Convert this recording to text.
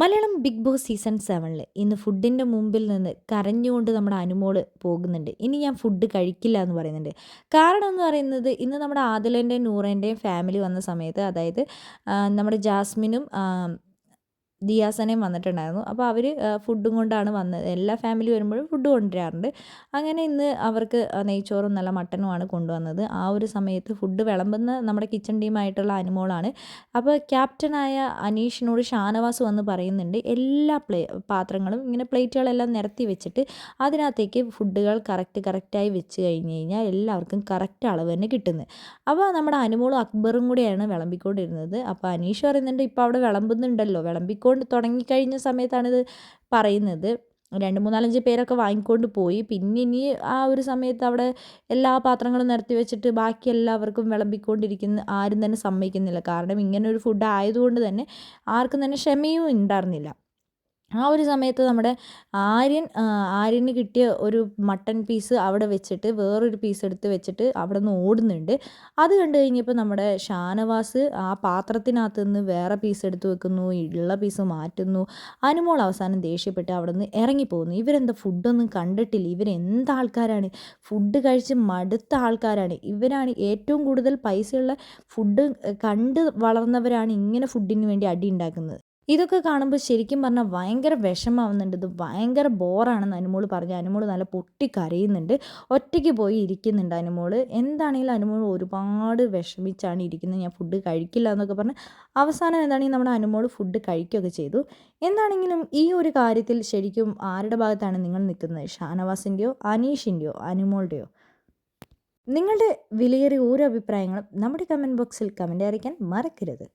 Malayalam big boss season 7 ഇന്ന് ഫുഡിൻ്റെ മുമ്പിൽ നിന്ന് കരഞ്ഞുകൊണ്ട് നമ്മുടെ അനുമോള് പോകുന്നുണ്ട്. ഇനി ഞാൻ ഫുഡ് കഴിക്കില്ല എന്ന് പറയുന്നുണ്ട്. കാരണം എന്ന് പറയുന്നത് ഇന്ന് നമ്മുടെ ആദിലേൻ്റെയും നൂറേൻ്റെയും ഫാമിലി വന്ന സമയത്ത് അതായത് നമ്മുടെ ജാസ്മിനും ദിയാസനയും വന്നിട്ടുണ്ടായിരുന്നു. അപ്പോൾ അവർ ഫുഡും കൊണ്ടാണ് വന്നത്. എല്ലാ ഫാമിലി വരുമ്പോഴും ഫുഡ് കൊണ്ടുവരാറുണ്ട്. അങ്ങനെ ഇന്ന് അവർക്ക് നെയ്ച്ചോറും നല്ല മട്ടനുമാണ് കൊണ്ടുവന്നത്. ആ ഒരു സമയത്ത് ഫുഡ് വിളമ്പുന്ന നമ്മുടെ കിച്ചൺ ടീമായിട്ടുള്ള അനുമോളാണ്. അപ്പോൾ ക്യാപ്റ്റനായ അനീഷിനോട് ഷാനവാസ് വന്ന് പറയുന്നുണ്ട്, എല്ലാ പാത്രങ്ങളും ഇങ്ങനെ പ്ലേറ്റുകളെല്ലാം നിരത്തി വെച്ചിട്ട് അതിനകത്തേക്ക് ഫുഡുകൾ കറക്റ്റായി വെച്ച് കഴിഞ്ഞ് കഴിഞ്ഞാൽ എല്ലാവർക്കും കറക്റ്റ് അളവ് തന്നെ കിട്ടുന്നത്. അപ്പോൾ നമ്മുടെ അനുമോളും അക്ബറും കൂടെയാണ് വിളമ്പിക്കൊണ്ടിരുന്നത്. അപ്പോൾ അനീഷ് പറയുന്നുണ്ട്, ഇപ്പോൾ അവിടെ വിളമ്പുന്നുണ്ടല്ലോ, വിളമ്പിക്കൊണ്ട് തുടങ്ങിക്കഴിഞ്ഞ സമയത്താണിത് പറയുന്നത്. 2, 3, 4, 5 പേരൊക്കെ വാങ്ങിക്കൊണ്ട് പോയി. പിന്നെ ഇനി ആ ഒരു സമയത്ത് അവിടെ എല്ലാ പാത്രങ്ങളും നിരത്തി വെച്ചിട്ട് ബാക്കി എല്ലാവർക്കും വിളമ്പിക്കൊണ്ടിരിക്കുന്ന ആരും തന്നെ സമ്മതിക്കുന്നില്ല. കാരണം ഇങ്ങനെ ഒരു ഫുഡ് ആയതുകൊണ്ട് തന്നെ ആർക്കും തന്നെ ക്ഷമയും ഉണ്ടായിരുന്നില്ല. ആ ഒരു സമയത്ത് നമ്മുടെ ആര്യന് കിട്ടിയ ഒരു മട്ടൺ പീസ് അവിടെ വെച്ചിട്ട് വേറൊരു പീസ് എടുത്ത് വെച്ചിട്ട് അവിടെ നിന്ന് ഓടുന്നുണ്ട്. അത് കണ്ടു കഴിഞ്ഞപ്പോൾ നമ്മുടെ ഷാനവാസ് ആ പാത്രത്തിനകത്ത് നിന്ന് വേറെ പീസ് എടുത്ത് വെക്കുന്നു, ഉള്ള പീസ് മാറ്റുന്നു. അനുമോൾ അവസാനം ദേഷ്യപ്പെട്ട് അവിടെ നിന്ന് ഇറങ്ങിപ്പോകുന്നു. ഇവരെന്താ ഫുഡൊന്നും കണ്ടിട്ടില്ല, ഇവരെന്ത് ആൾക്കാരാണ്, ഫുഡ് കഴിച്ച് മടുത്ത ആൾക്കാരാണ്, ഇവരാണ് ഏറ്റവും കൂടുതൽ പൈസയുള്ള ഫുഡ് കണ്ട് വളർന്നവരാണ് ഇങ്ങനെ ഫുഡിന് വേണ്ടി അടി ഉണ്ടാക്കുന്നത്. ഇതൊക്കെ കാണുമ്പോൾ ശരിക്കും പറഞ്ഞാൽ ഭയങ്കര വിഷമാവുന്നുണ്ട്. ഇത് ഭയങ്കര ബോറാണെന്ന് അനുമോൾ പറഞ്ഞു. അനുമോൾ നല്ല പൊട്ടിക്കരയുന്നുണ്ട്. ഒറ്റയ്ക്ക് പോയി ഇരിക്കുന്നുണ്ട് അനുമോൾ. എന്താണെങ്കിലും അനുമോൾ ഒരുപാട് വിഷമിച്ചാണ് ഇരിക്കുന്നത്. ഞാൻ ഫുഡ് കഴിക്കില്ല എന്നൊക്കെ പറഞ്ഞ് അവസാനം എന്താണെങ്കിൽ നമ്മുടെ അനുമോൾ ഫുഡ് കഴിക്കുകയൊക്കെ ചെയ്തു. എന്താണെങ്കിലും ഈ ഒരു കാര്യത്തിൽ ശരിക്കും ആരുടെ ഭാഗത്താണ് നിങ്ങൾ നിൽക്കുന്നത്? ഷാനവാസിൻ്റെയോ അനീഷിൻ്റെയോ അനുമോളുടെയോ? നിങ്ങളുടെ വിലയേറിയ ഓരോ അഭിപ്രായങ്ങളും നമ്മുടെ കമൻറ്റ് ബോക്സിൽ കമൻ്റ് അറിയിക്കാൻ മറക്കരുത്.